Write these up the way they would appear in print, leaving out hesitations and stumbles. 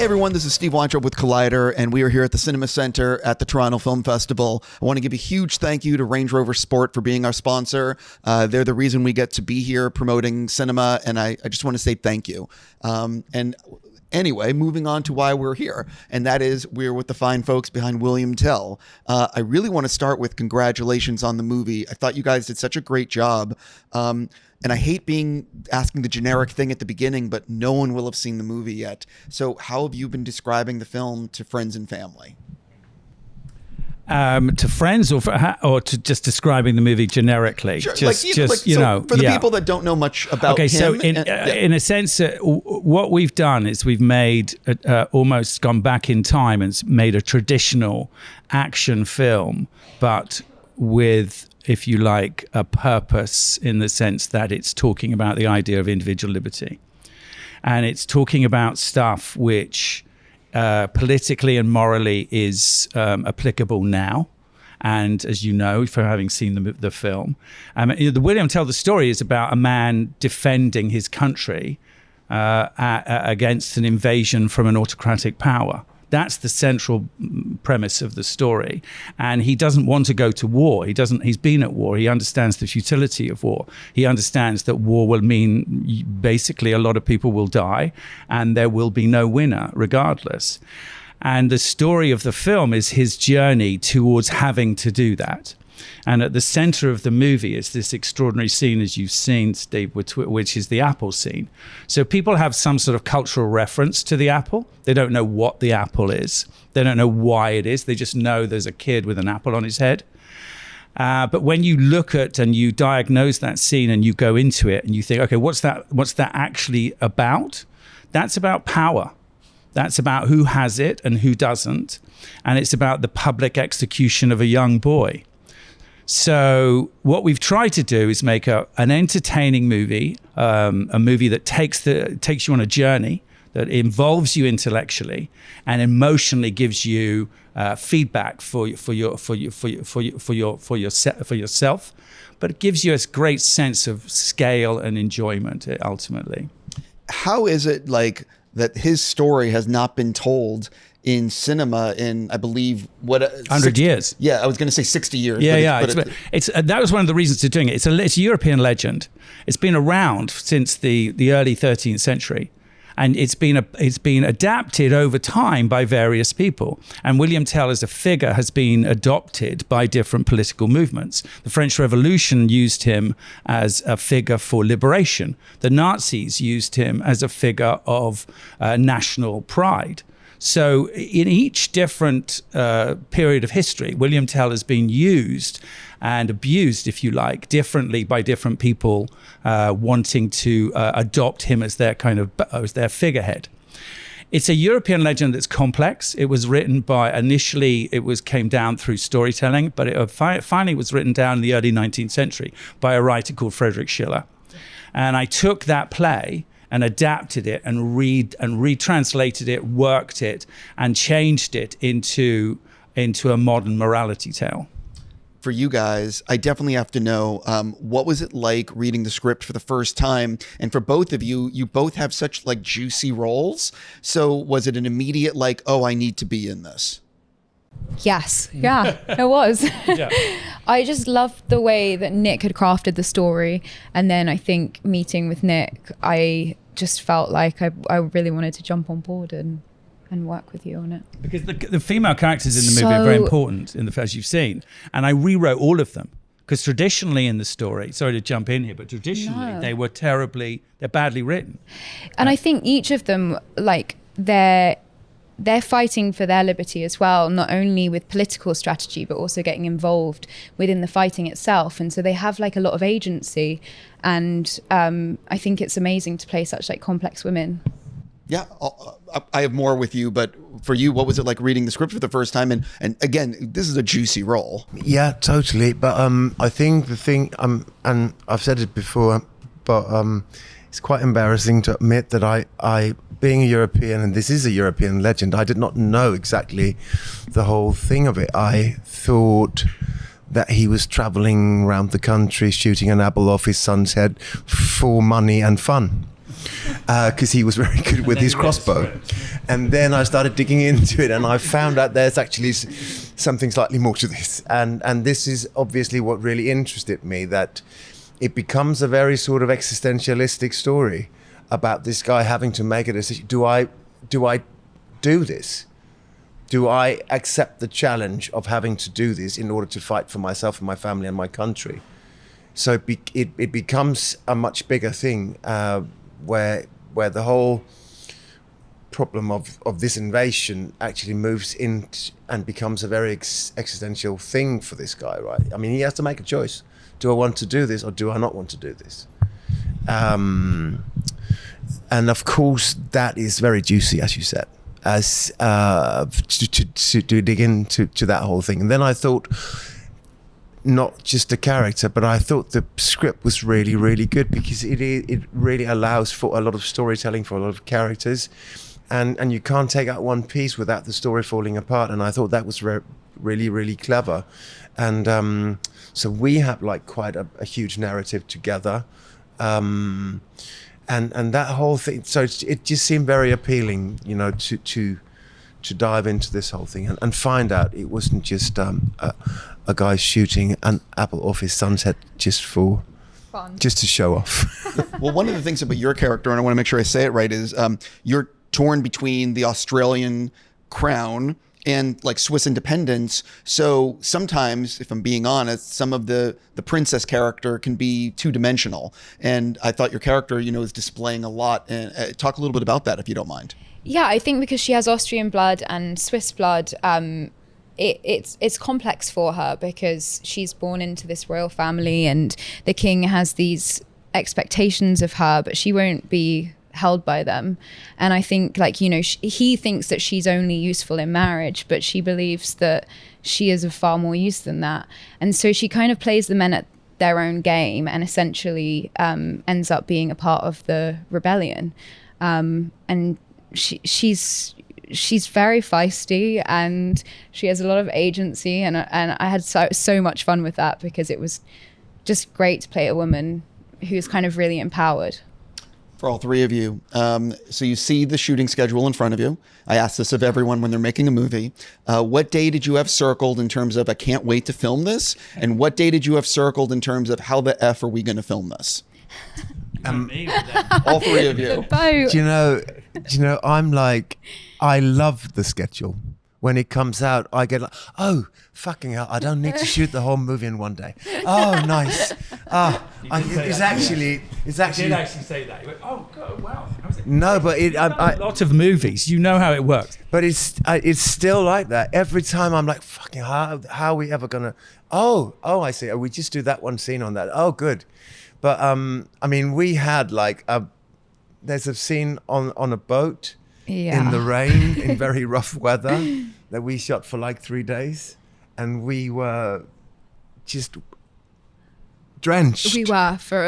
everyone, this is Steve Weintraub with Collider, and we are here at the Cinema Center at the Toronto Film Festival. I want to give a huge thank you to Range Rover Sport for being our sponsor. They're the reason we get to be here promoting cinema, and I just want to say thank you. And anyway, moving on to why we're here, and that is we're with the fine folks behind William Tell. I really want to start with congratulations on the movie. I thought you guys did such a great job. And I hate asking the generic thing at the beginning, but no one will have seen the movie yet. So how have you been describing the film to friends and family? To friends or to just describing the movie generically? Sure. For the people that don't know much about him. So in a sense, what we've done is we've made, almost gone back in time and made a traditional action film, but with, if you like, a purpose in the sense that it's talking about the idea of individual liberty. And it's talking about stuff which politically and morally is applicable now. And as you know, for having seen the film, the William Tell the story is about a man defending his country against an invasion from an autocratic power. That's the central premise of the story. And he doesn't want to go to war. He's been at war. He understands the futility of war. He understands that war will mean basically a lot of people will die and there will be no winner regardless. And the story of the film is his journey towards having to do that. And at the center of the movie is this extraordinary scene, as you've seen, Steve, which is the apple scene. So people have some sort of cultural reference to the apple. They don't know what the apple is. They don't know why it is. They just know there's a kid with an apple on his head. But when you look at and you diagnose that scene and you go into it and you think, okay, what's that actually about? That's about power. That's about who has it and who doesn't. And it's about the public execution of a young boy. So what we've tried to do is make an entertaining movie, a movie that takes you on a journey, that involves you intellectually and emotionally gives you feedback for yourself, but it gives you a great sense of scale and enjoyment ultimately. How is it like that his story has not been told in cinema in, I believe, 100 years? Yeah, I was going to say 60 years. That was one of the reasons to doing it. It's a European legend. It's been around since the early 13th century. And it's been adapted over time by various people. And William Tell as a figure has been adopted by different political movements. The French Revolution used him as a figure for liberation. The Nazis used him as a figure of national pride. So in each different period of history, William Tell has been used and abused, if you like, differently by different people wanting to adopt him as their as their figurehead. It's a European legend that's complex. It was written initially came down through storytelling, but it finally was written down in the early 19th century by a writer called Friedrich Schiller. And I took that play and adapted it and retranslated it, worked it, and changed it into a modern morality tale. For you guys, I definitely have to know, what was it like reading the script for the first time? And for both of you, you both have such like juicy roles. So was it an immediate like, oh, I need to be in this? Yes. Yeah, it was. Yeah. I just loved the way that Nick had crafted the story. And then I think meeting with Nick, I just felt like I really wanted to jump on board and work with you on it. Because the female characters in the movie are very important in the first you've seen. And I rewrote all of them. Because traditionally in the story, sorry to jump in here, but traditionally they're badly written. And I think each of them, like, they're fighting for their liberty as well, not only with political strategy, but also getting involved within the fighting itself. And so they have like a lot of agency. And I think it's amazing to play such like complex women. Yeah, I have more with you, but for you, what was it like reading the script for the first time? And again, this is a juicy role. Yeah, totally. But I think the thing, and I've said it before, but it's quite embarrassing to admit that I being a European, and this is a European legend, I did not know exactly the whole thing of it. I thought that he was traveling around the country shooting an apple off his son's head for money and fun. because he was very good with his crossbow. And then I started digging into it, and I found out there's actually something slightly more to this. And this is obviously what really interested me, that it becomes a very sort of existentialistic story about this guy having to make a decision. Do I do this? Do I accept the challenge of having to do this in order to fight for myself and my family and my country? So it becomes a much bigger thing, where the whole problem of this invasion actually moves in and becomes a very existential thing for this guy, right? I mean, he has to make a choice. Do I want to do this or do I not want to do this? And of course, that is very juicy, as you said, as to dig into that whole thing. And then I thought, not just the character, but I thought the script was really, really good, because it really allows for a lot of storytelling for a lot of characters, and you can't take out one piece without the story falling apart. And I thought that was really, really clever. And so we have like quite a huge narrative together, and that whole thing. So it just seemed very appealing, you know, to dive into this whole thing and find out it wasn't just a guy shooting an apple off his son's head just for fun, just to show off. Well, one of the things about your character, and I want to make sure I say it right, is you're torn between the Australian crown and like Swiss independence. So sometimes, if I'm being honest, some of the princess character can be two-dimensional. And I thought your character, you know, is displaying a lot. And talk a little bit about that, if you don't mind. Yeah, I think because she has Austrian blood and Swiss blood, it's complex for her, because she's born into this royal family and the king has these expectations of her, but she won't be held by them. And I think, like, you know, he thinks that she's only useful in marriage, but she believes that she is of far more use than that. And so she kind of plays the men at their own game and essentially ends up being a part of the rebellion. And she's very feisty and she has a lot of agency, and I had so much fun with that, because it was just great to play a woman who's kind of really empowered. For all three of you, so you see the shooting schedule in front of you. I ask this of everyone when they're making a movie. What day did you have circled in terms of I can't wait to film this? And what day did you have circled in terms of how the F are we going to film this? All three of you. Do you know, I'm like, I love the schedule. When it comes out, I get like, oh, fucking hell, I don't need to shoot the whole movie in one day. Oh, nice. It's actually. You did actually say that. You went, oh, God, wow. No, but a lot of movies. You know how it works. But it's still like that. Every time I'm like, fucking, how are we ever gonna? Oh, I see. We just do that one scene on that. Oh, good. But I mean, we had like there's a scene on a boat. Yeah. In the rain, in very rough weather, that we shot for like 3 days, and we were just drenched. We were for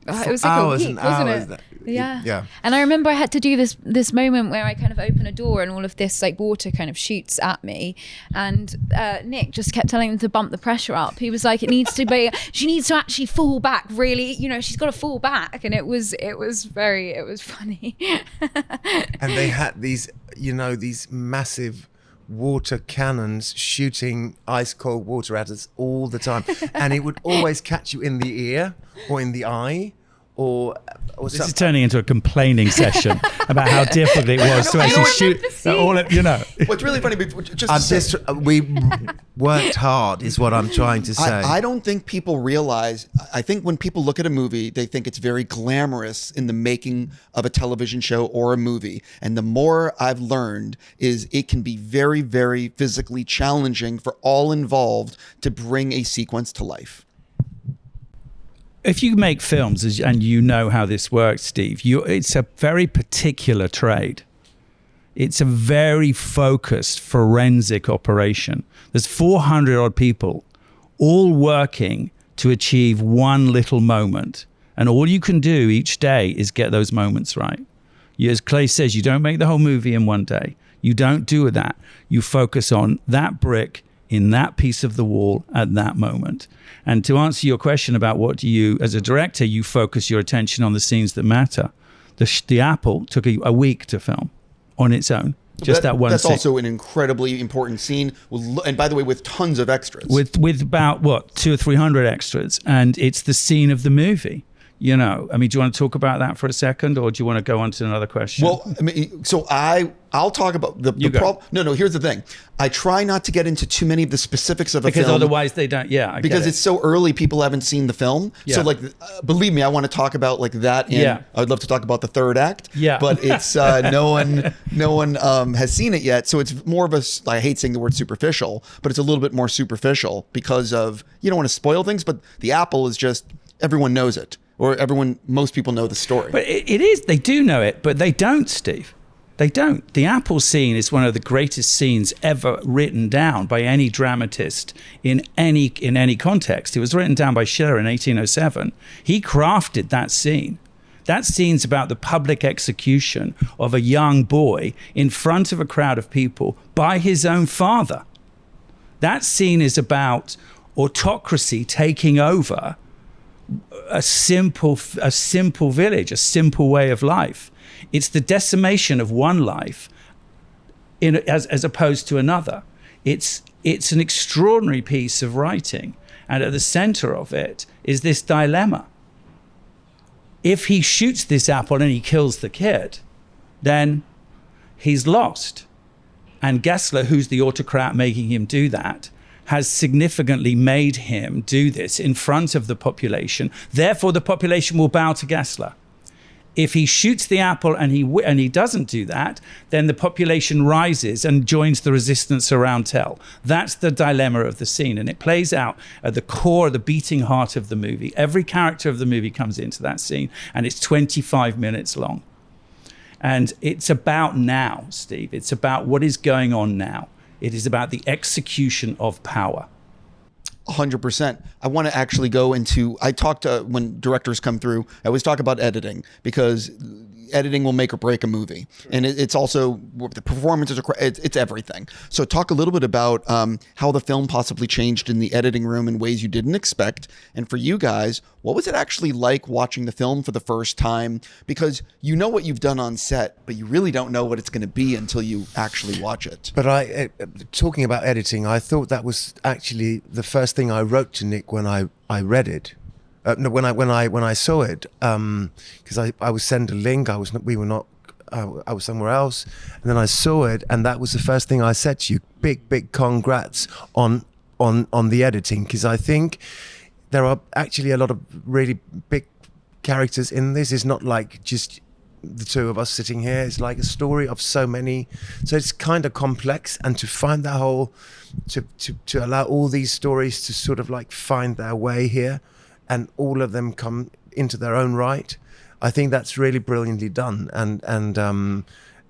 it was like hours a week, and wasn't hours. it? Yeah. Yeah. And I remember I had to do this moment where I kind of open a door and all of this like water kind of shoots at me, and Nick just kept telling them to bump the pressure up. He was like, it needs to be, she needs to actually fall back, really, you know, she's got to fall back. And it was funny. And they had these, you know, these massive water cannons shooting ice cold water at us all the time, and it would always catch you in the ear or in the eye, or this is turning into a complaining session about how difficult it was to actually shoot all of, you know. What's really funny, we worked hard is what I'm trying to say. I don't think people realize, I think when people look at a movie, they think it's very glamorous in the making of a television show or a movie. And the more I've learned is it can be very, very physically challenging for all involved to bring a sequence to life. If you make films, and you know how this works, Steve, it's a very particular trade. It's a very focused forensic operation. There's 400 odd people all working to achieve one little moment. And all you can do each day is get those moments right. As Claes says, you don't make the whole movie in one day. You don't do that. You focus on that brick in that piece of the wall at that moment. And to answer your question about what do you, as a director, you focus your attention on the scenes that matter. The Apple took a week to film on its own. Just that one That's scene. also an incredibly important scene. And by the way, with tons of extras. With about, what, 200 or 300 extras. And it's the scene of the movie. You know, I mean, do you want to talk about that for a second, or do you want to go on to another question? Well, I mean, so I'll talk about the problem. No, here's the thing. I try not to get into too many of the specifics of a film. Because otherwise they don't, because it's so early, people haven't seen the film. Yeah. So like, believe me, I want to talk about like that. And I'd love to talk about the third act. Yeah. But it's no one has seen it yet. So it's more of a, I hate saying the word superficial, but it's a little bit more superficial because of, you don't want to spoil things, but the Apple is just, everyone knows it. Or most people know the story. But it is, they do know it, but they don't, Steve. They don't. The Apple scene is one of the greatest scenes ever written down by any dramatist in any context. It was written down by Schiller in 1807. He crafted that scene. That scene's about the public execution of a young boy in front of a crowd of people by his own father. That scene is about autocracy taking over a simple village, a simple way of life. It's the decimation of one life as opposed to another. It's an extraordinary piece of writing, and at the center of it is this dilemma. If he shoots this apple and he kills the kid, then he's lost. And Gessler, who's the autocrat making him do that, has significantly made him do this in front of the population. Therefore, the population will bow to Gessler. If he shoots the apple and he doesn't do that, then the population rises and joins the resistance around Tell. That's the dilemma of the scene, and it plays out at the core, the beating heart of the movie. Every character of the movie comes into that scene, and it's 25 minutes long. And it's about now, Steve. It's about what is going on now. It is about the execution of power. 100%. I want to actually go into, I talk to, when directors come through, I always talk about editing, because editing will make or break a movie. And it's also, the performances, it's everything. So talk a little bit about how the film possibly changed in the editing room in ways you didn't expect. And for you guys, what was it actually like watching the film for the first time? Because you know what you've done on set, but you really don't know what it's going to be until you actually watch it. But talking about editing, I thought that was actually the first thing I wrote to Nick when I read it. No, when I saw it, because I was sent a link. I was somewhere else, and then I saw it, and that was the first thing I said to you. Big congrats on the editing, because I think there are actually a lot of really big characters in this. It's not like just the two of us sitting here. It's like a story of so many, so it's kind of complex, and to find that whole, to allow all these stories to sort of like find their way here, and all of them come into their own right. I think that's really brilliantly done, and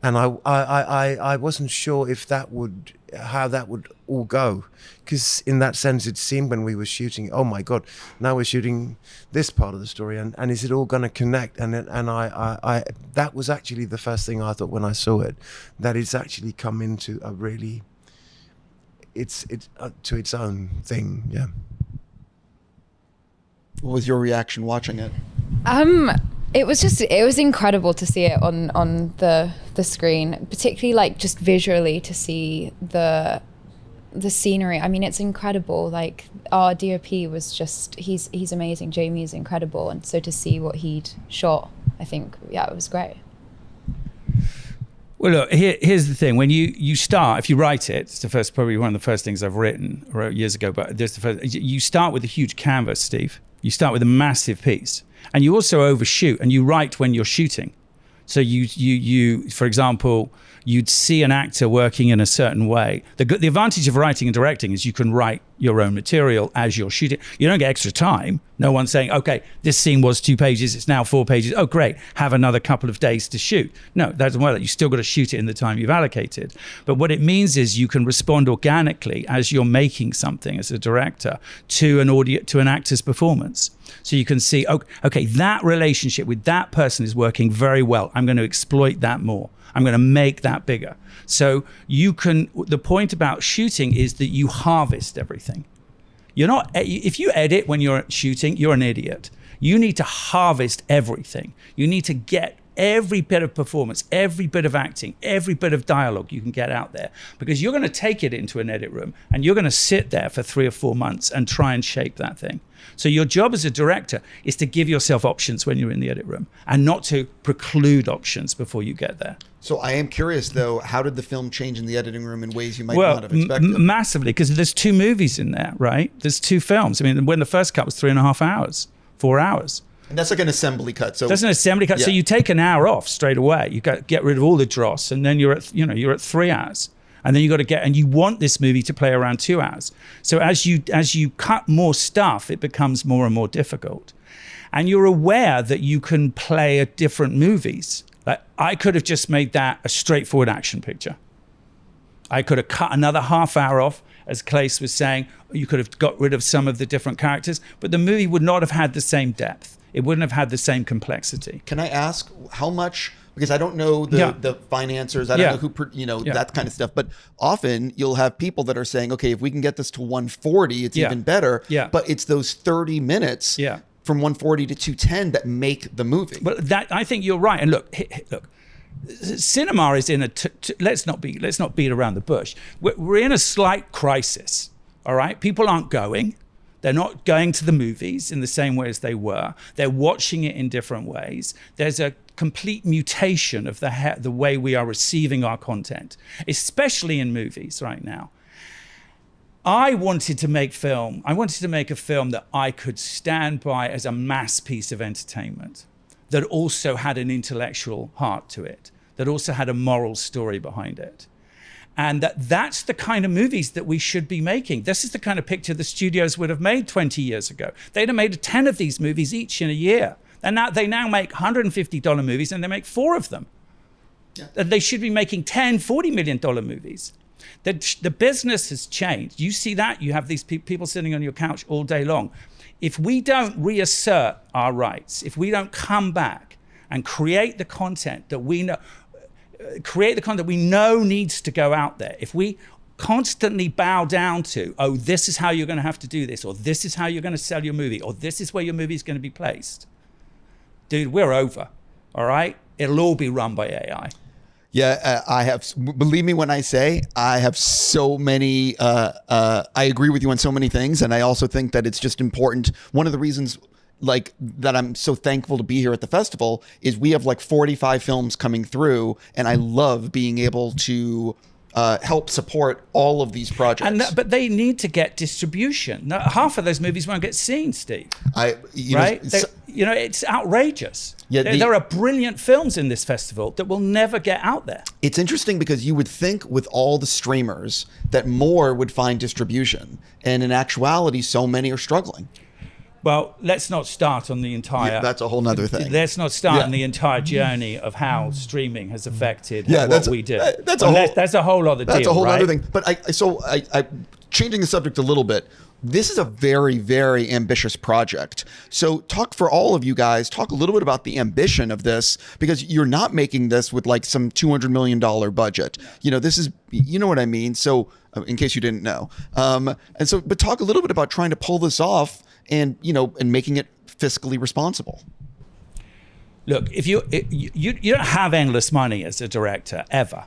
I wasn't sure if how that would all go, because in that sense it seemed when we were shooting, oh my God, now we're shooting this part of the story, and is it all going to connect? And I that was actually the first thing I thought when I saw it, that it's actually come into a really, it's to its own thing, yeah. What was your reaction watching it? It was incredible to see it on the screen, particularly like just visually to see the scenery. I mean, it's incredible. Like, our DOP was just, he's amazing. Jamie is incredible. And so to see what he'd shot, I think, yeah, it was great. Well, look, here's the thing. When you start, if you write it, it's probably one of the first things I've written, I wrote years ago, but there's the first, you start with a huge canvas, Steve. You start with a massive piece, and you also overshoot, and you write when you're shooting. So you for example, you'd see an actor working in a certain way. The advantage of writing and directing is you can write your own material as you're shooting. You don't get extra time. No one's saying, okay, this scene was 2 pages, it's now 4 pages. Oh, great, have another couple of days to shoot. No, that doesn't work. You still got to shoot it in the time you've allocated. But what it means is you can respond organically as you're making something as a director to an actor's performance. So you can see, okay, that relationship with that person is working very well. I'm going to exploit that more. I'm going to make that bigger. So the point about shooting is that you harvest everything. If you edit when you're shooting, you're an idiot. You need to harvest everything. You need to get every bit of performance, every bit of acting, every bit of dialogue you can get out there, because you're going to take it into an edit room and you're going to sit there for 3 or 4 months and try and shape that thing. So your job as a director is to give yourself options when you're in the edit room and not to preclude options before you get there. So I am curious, though, how did the film change in the editing room in ways you might not have expected? Massively, because there's 2 movies in there, right? There's 2 films. I mean, when the first cut was 3.5 hours, 4 hours. And that's like an assembly cut. So that's an assembly cut. Yeah. So you take an hour off straight away. You get rid of all the dross, and then you're at 3 hours. And then you got to and you want this movie to play around 2 hours. So as you cut more stuff, it becomes more and more difficult. And you're aware that you can play at different movies. Like, I could have just made that a straightforward action picture. I could have cut another half hour off, as Claes was saying. You could have got rid of some of the different characters, but the movie would not have had the same depth. It wouldn't have had the same complexity. Can I ask how much? Because I don't know the financiers, I don't know who, that kind of stuff. But often you'll have people that are saying, okay, if we can get this to 140, it's even better. Yeah. But it's those 30 minutes from 140 to 210 that make the movie. But I think you're right. And look, cinema is in let's not beat around the bush. We're in a slight crisis. All right, people aren't going. They're not going to the movies in the same way as they were. They're watching it in different ways. There's a complete mutation of the way we are receiving our content, especially in movies right now. I wanted to make a film that I could stand by as a mass piece of entertainment, that also had an intellectual heart to it, that also had a moral story behind it. And that's the kind of movies that we should be making. This is the kind of picture the studios would have made 20 years ago. They'd have made 10 of these movies each in a year. And now they make $150 movies, and they make 4 of them. Yeah. They should be making $10, $40 million movies. The business has changed. You see that? You have these people sitting on your couch all day long. If we don't reassert our rights, if we don't come back and create the content that we know needs to go out there, if we constantly bow down to, oh, this is how you're going to have to do this, or this is how you're going to sell your movie, or this is where your movie is going to be placed, dude, we're over. All right? It'll all be run by AI. Yeah, believe me when I say I have so many, I agree with you on so many things. And I also think that it's just important. One of the reasons that I'm so thankful to be here at the festival is we have 45 films coming through, and I love being able to help support all of these projects. But they need to get distribution. Now, half of those movies won't get seen, Steve. It's outrageous. Yeah, there are brilliant films in this festival that will never get out there. It's interesting because you would think with all the streamers that more would find distribution, and in actuality, so many are struggling. Well, let's not start on the entire... Yeah, that's a whole nother thing. Let's not start on the entire journey of how streaming has affected what we do. That's a whole other deal, That's a whole right? other thing. But I changing the subject a little bit, this is a very, very ambitious project. So talk for all of you guys, talk a little bit about the ambition of this, because you're not making this with some $200 million budget. This is, you know what I mean? So in case you didn't know. But talk a little bit about trying to pull this off and making it fiscally responsible. Look, if you don't have endless money as a director ever,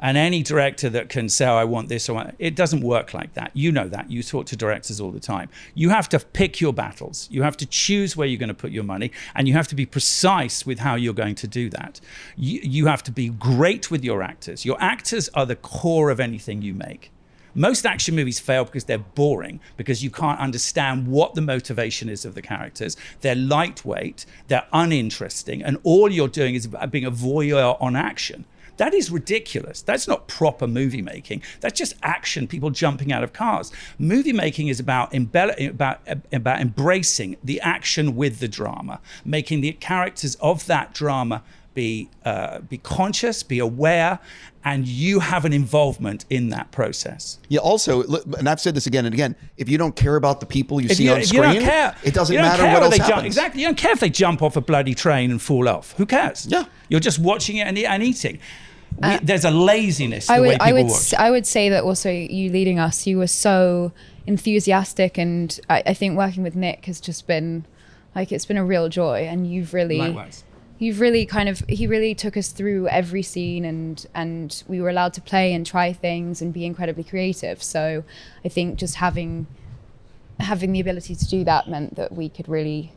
and any director that can say, oh, I want this, it doesn't work like that. You know that. You talk to directors all the time. You have to pick your battles. You have to choose where you're going to put your money, and you have to be precise with how you're going to do that. You have to be great with your actors. Your actors are the core of anything you make. Most action movies fail because they're boring, because you can't understand what the motivation is of the characters. They're lightweight, they're uninteresting, and all you're doing is being a voyeur on action. That is ridiculous. That's not proper movie making. That's just action, people jumping out of cars. Movie making is about embracing the action with the drama, making the characters of that drama be conscious, be aware, and you have an involvement in that process. Yeah, also, and I've said this again and again, if you don't care about the people you see on screen, it doesn't matter what else happens. Exactly, you don't care if they jump off a bloody train and fall off. Who cares? Yeah. You're just watching it and eating. There's a laziness in the way people watch. I would say that also you leading us, you were so enthusiastic, and I think working with Nick has just been, it's been a real joy, and you've really... Likewise. he really took us through every scene, and we were allowed to play and try things and be incredibly creative. So I think just having the ability to do that meant that we could really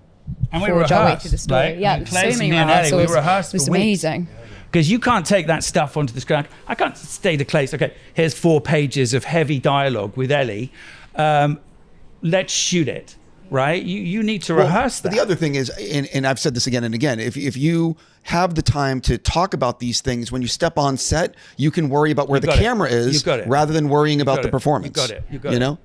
forge our way through the story. Right? Yeah, I mean, so Claes many and me and Ellie, rehearsals. we rehearsed It was for weeks. amazing. Because you can't take that stuff onto the screen. I can't say to Claes, okay, here's 4 pages of heavy dialogue with Ellie. Let's shoot it, right? You need to rehearse that. But the other thing is, and I've said this again and again, if you have the time to talk about these things, when you step on set, you can worry about where the camera is rather than worrying about the performance. You got it.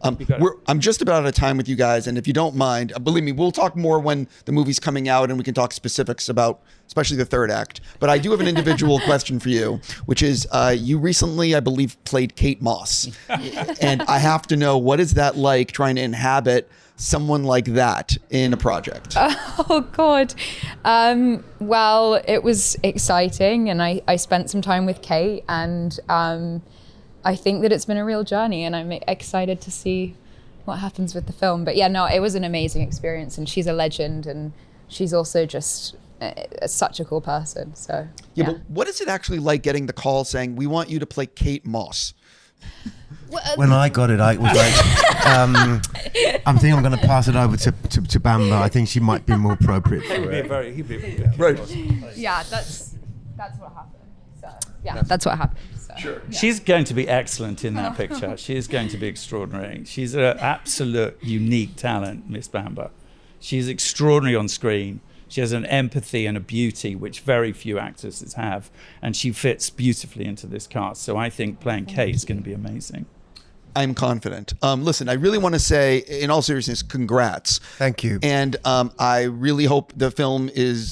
I'm just about out of time with you guys, and if you don't mind, believe me, we'll talk more when the movie's coming out, and we can talk specifics about, especially the third act. But I do have an individual question for you, which is, you recently, I believe, played Kate Moss, and I have to know, what is that like trying to inhabit someone like that in a project? Oh God. Well, it was exciting, and I spent some time with Kate, and I think that it's been a real journey, and I'm excited to see what happens with the film. But yeah, no, it was an amazing experience, and she's a legend, and she's also just such a cool person. So yeah, but what is it actually like getting the call saying, we want you to play Kate Moss? When I got it, I was like, I'm thinking I'm going to pass it over to Bamber. I think she might be more appropriate for it. He'd be a Right. yeah, that's what happened. So yeah, that's what happened. So, Sure. yeah. She's going to be excellent in that picture. She is going to be extraordinary. She's an absolute unique talent, Miss Bamber. She's extraordinary on screen. She has an empathy and a beauty which very few actresses have, and she fits beautifully into this cast. So I think playing Kate is going to be amazing. I'm confident. Listen, I really want to say, in all seriousness, congrats. Thank you. And I really hope the film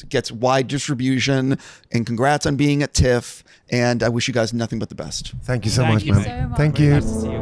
gets wide distribution, and congrats on being at TIFF. And I wish you guys nothing but the best. Thank you so Thank much, you man. so much. Thank Very you. nice to see you.